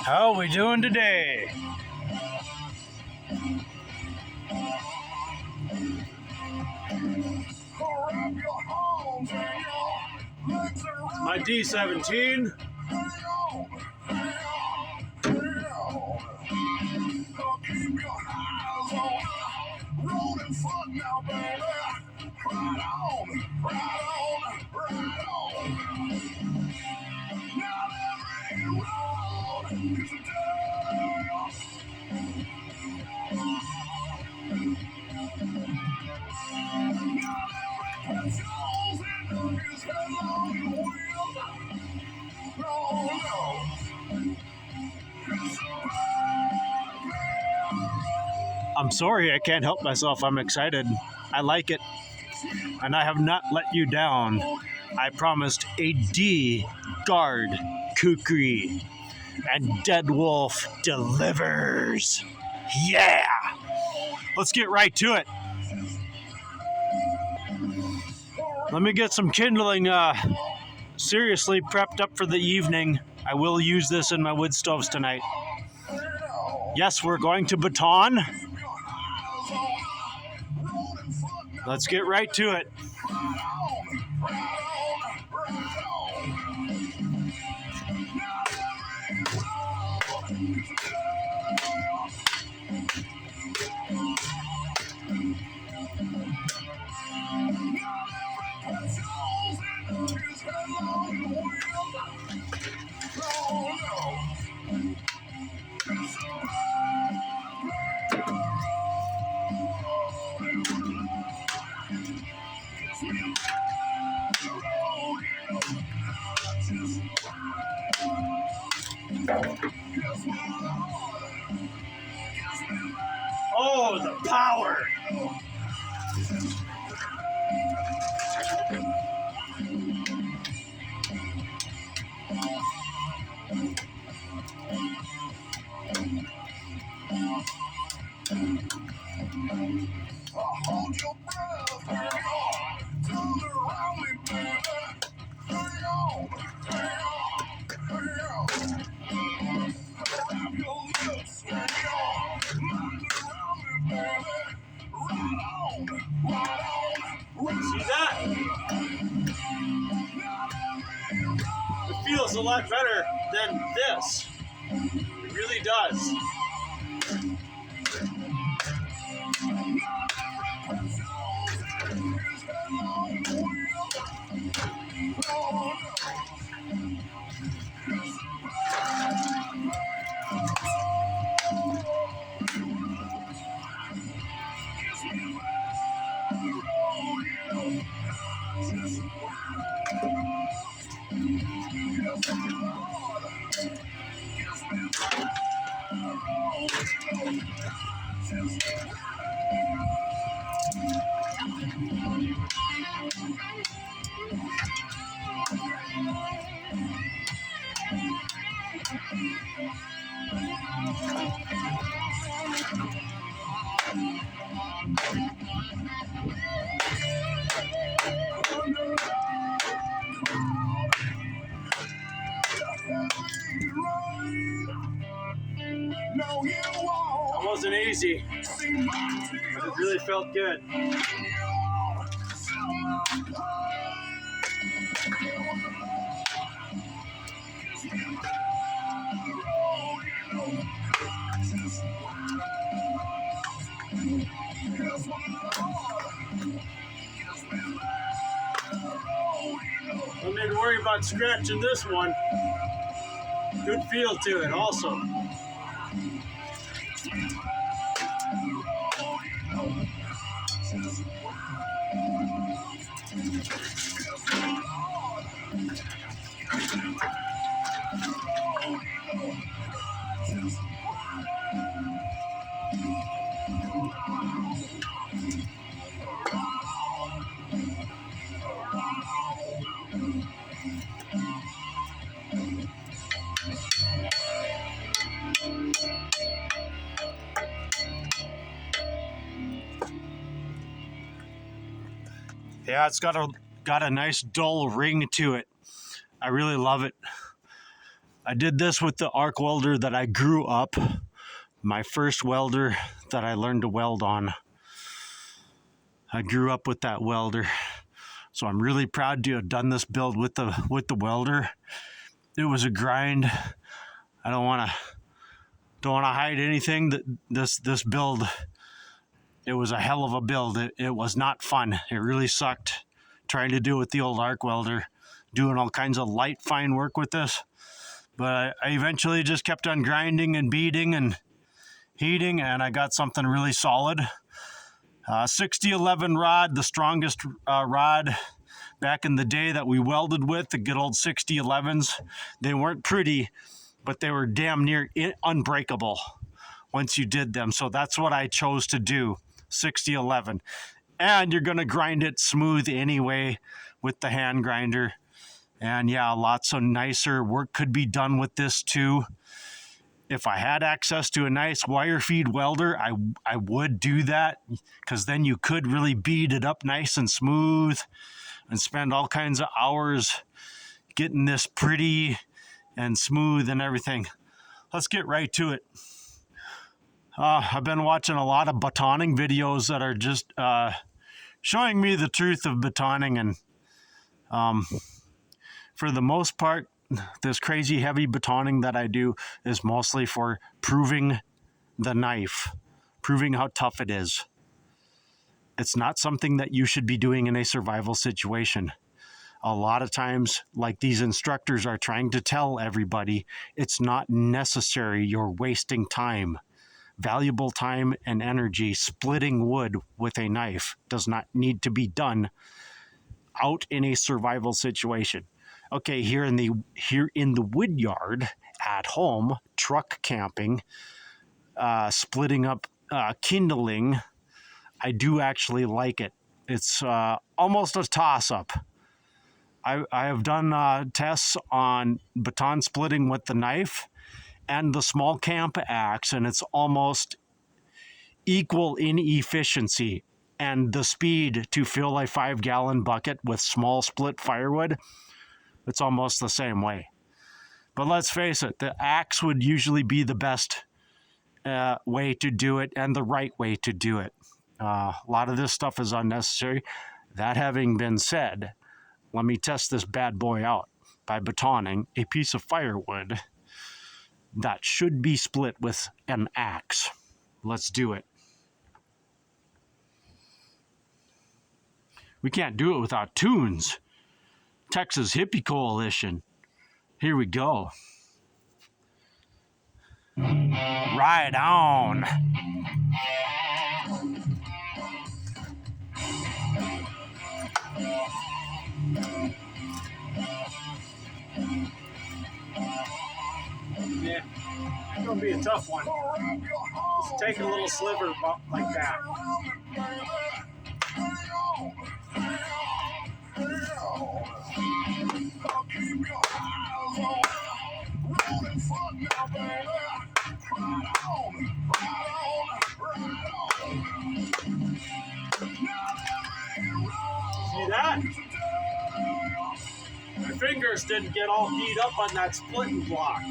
How are we doing today? My D17. I'm sorry, I can't help myself. I'm excited. I like it. And I have not let you down. I promised a D guard Kukri. And Dead Wolf delivers. Yeah! Let's get right to it. Let me get some kindling seriously prepped up for the evening. I will use this in my wood stoves tonight. Yes, we're going to baton. Let's get right to it. Oh, the power! Hold your breath, hang on, turn around me, baby. Hang on, hang on, hang on. Wrap your lips, hang on, mind around me, baby. Right on. See that? It feels a lot better than this. It really does. That wasn't easy, but it really felt good. Don't need to worry about scratching this one. Good feel to it also. Yeah, it's got a got a nice dull ring to it. I really love it. I did this with the arc welder that I grew up, my first welder that I learned to weld on. I grew up with that welder, so I'm really proud to have done this build with the welder. It was a grind. I don't want to hide anything. That this build, it was a hell of a build. It was not fun. It really sucked trying to do it with the old arc welder, doing all kinds of light fine work with this. But I eventually just kept on grinding and beating and heating, and I got something really solid. 6011 rod, the strongest rod back in the day that we welded with, the good old 6011s. They weren't pretty, but they were damn near unbreakable once you did them. So that's what I chose to do, 6011. And you're going to grind it smooth anyway with the hand grinder. And yeah, lots of nicer work could be done with this too. If I had access to a nice wire feed welder, I would do that, because then you could really bead it up nice and smooth and spend all kinds of hours getting this pretty and smooth and everything. Let's get right to it. I've been watching a lot of batoning videos that are just showing me the truth of batoning, and for the most part, this crazy heavy batoning that I do is mostly for proving the knife, proving how tough it is. It's not something that you should be doing in a survival situation. A lot of times, like these instructors are trying to tell everybody, it's not necessary. You're wasting time. Valuable time and energy splitting wood with a knife does not need to be done out in a survival situation. Okay, here in the wood yard, at home, truck camping, splitting up kindling, I do actually like it. It's almost a toss-up. I have done tests on baton splitting with the knife and the small camp axe, and it's almost equal in efficiency. And the speed to fill a 5-gallon bucket with small split firewood, it's almost the same way. But let's face it, the axe would usually be the best way to do it and the right way to do it. A lot of this stuff is unnecessary. That having been said, let me test this bad boy out by batoning a piece of firewood that should be split with an axe. Let's do it. We can't do it without tunes. Texas Hippie Coalition. Here we go. Right on. Yeah, it's gonna be a tough one. Just take a little sliver like that. See that? My fingers didn't get all beat up on that splitting block.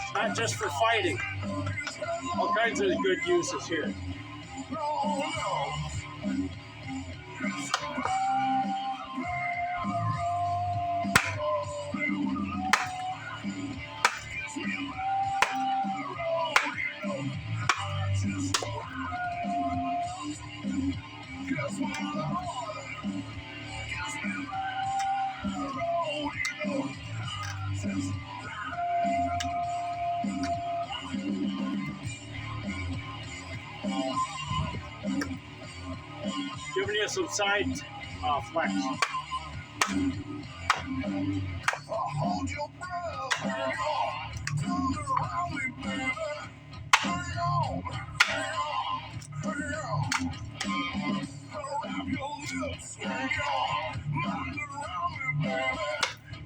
It's not just for fighting. All kinds of good uses here. Giving you some side flex. Hold your breath, hang on, turn around me, baby. Hang on, hang on, hang on. Wrap your lips, hang on, mind around me, baby.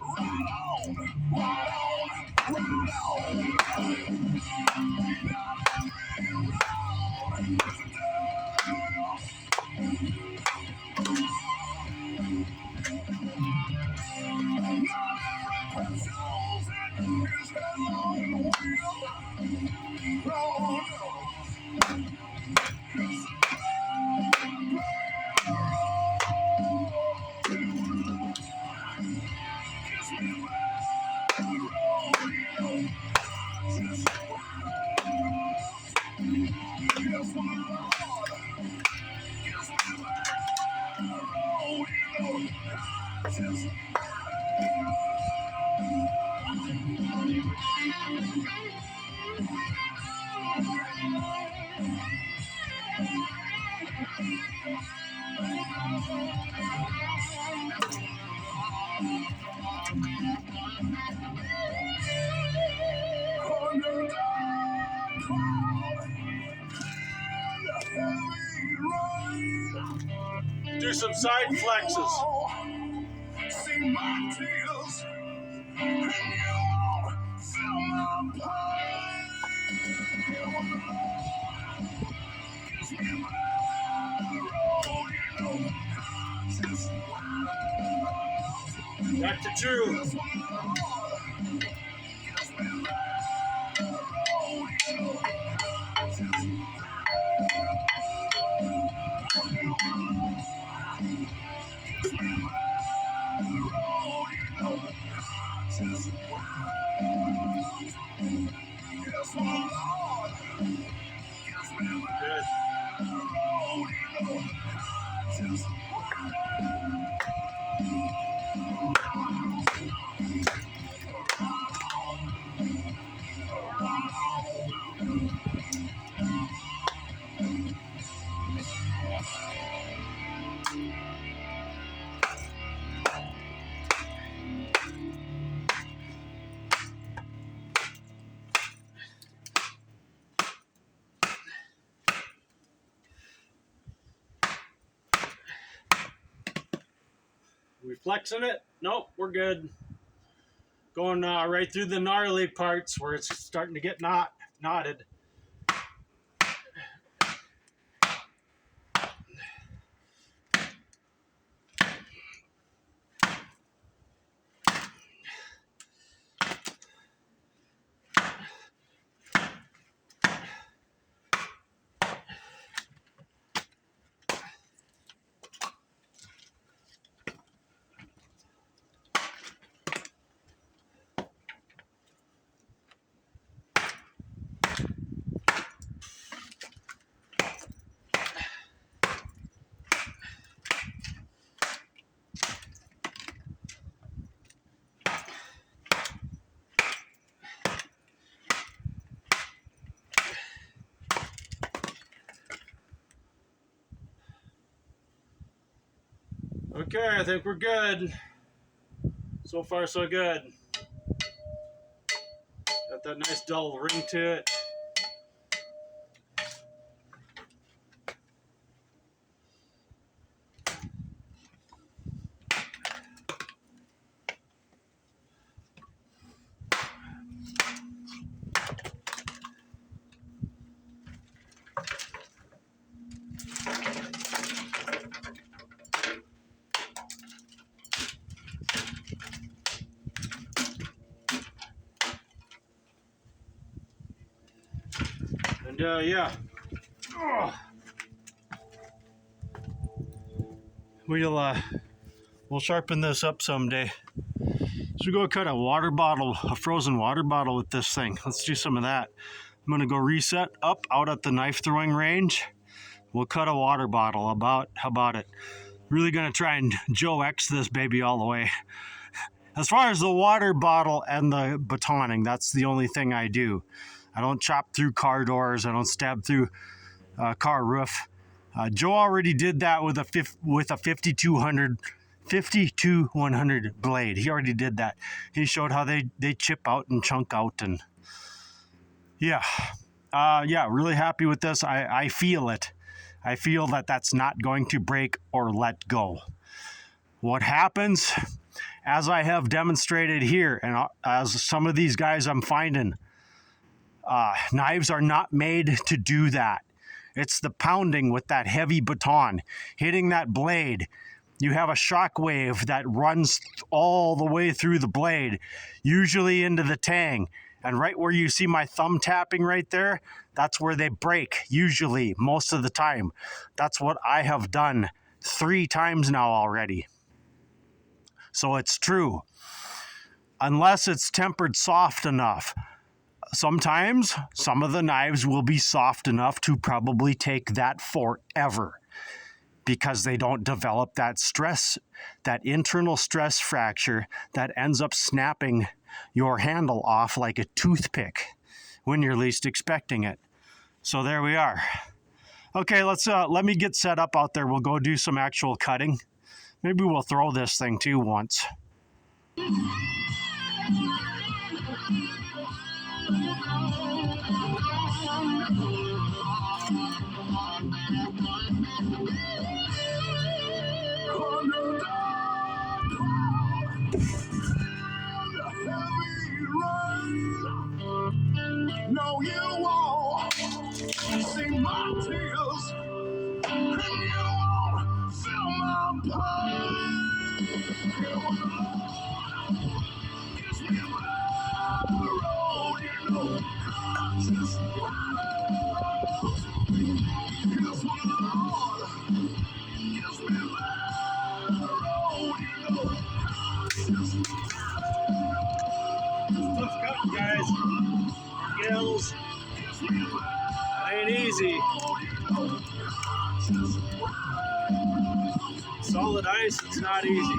Right on, right on, right on. Now let me roll. Do some side flexes. See my tears, and you feel my pain. Kiss me Back to true. Good. We flexing it? Nope, we're good. Going right through the gnarly parts where it's starting to get knotted. Okay, I think we're good. So far, so good. Got that nice dull ring to it. And yeah, we'll sharpen this up someday. So we go cut a frozen water bottle with this thing. Let's do some of that. I'm gonna go reset up out at the knife throwing range. We'll cut a water bottle. How about it? Really gonna try and Joe X this baby all the way. As far as the water bottle and the batoning, that's the only thing I do. I don't chop through car doors. I don't stab through car roof. Joe already did that with a 52-100 blade. He already did that. He showed how they chip out and chunk out, and yeah, really happy with this. I feel it. I feel that that's not going to break or let go. What happens, as I have demonstrated here, and as some of these guys I'm finding, knives are not made to do that. It's the pounding with that heavy baton, hitting that blade. You have a shock wave that runs all the way through the blade, usually into the tang. And right where you see my thumb tapping right there, that's where they break, usually, most of the time. That's what I have done 3 times now already. So it's true. Unless it's tempered soft enough. Sometimes some of the knives will be soft enough to probably take that forever. because they don't develop that stress, that internal stress fracture that ends up snapping your handle off like a toothpick when you're least expecting it. So there we are. Okay, let me get set up out there. We'll go do some actual cutting. Maybe we'll throw this thing too once. No, you won't see my tears, and you won't feel my pain. Kiss me by the road, you know, I just kiss my Lord. Kiss me by the road, you know, I just Tough cut, guys. Gills. It ain't easy. Solid ice, it's not easy.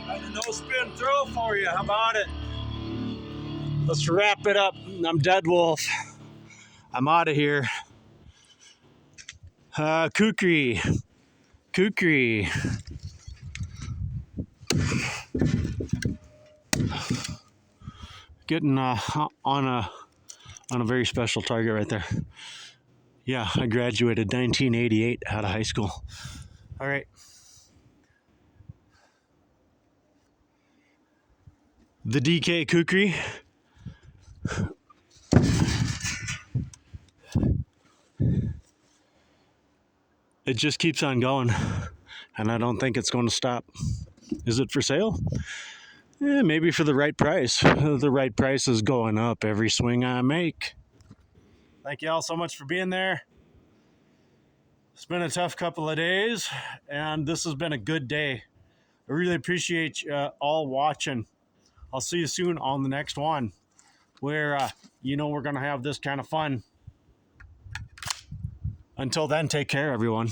Got a no spin throw for you. How about it? Let's wrap it up. I'm Dead Wolf. I'm out of here. Kukri. Kukri. Getting on a very special target right there. Yeah, I graduated 1988 out of high school. All right. The DK Kukri. It just keeps on going, and I don't think it's going to stop. Is it for sale? Maybe for the right price. The right price is going up every swing I make. Thank you all so much for being there. It's been a tough couple of days, and this has been a good day. I really appreciate you all watching. I'll see you soon on the next one where, we're going to have this kind of fun. Until then, take care, everyone.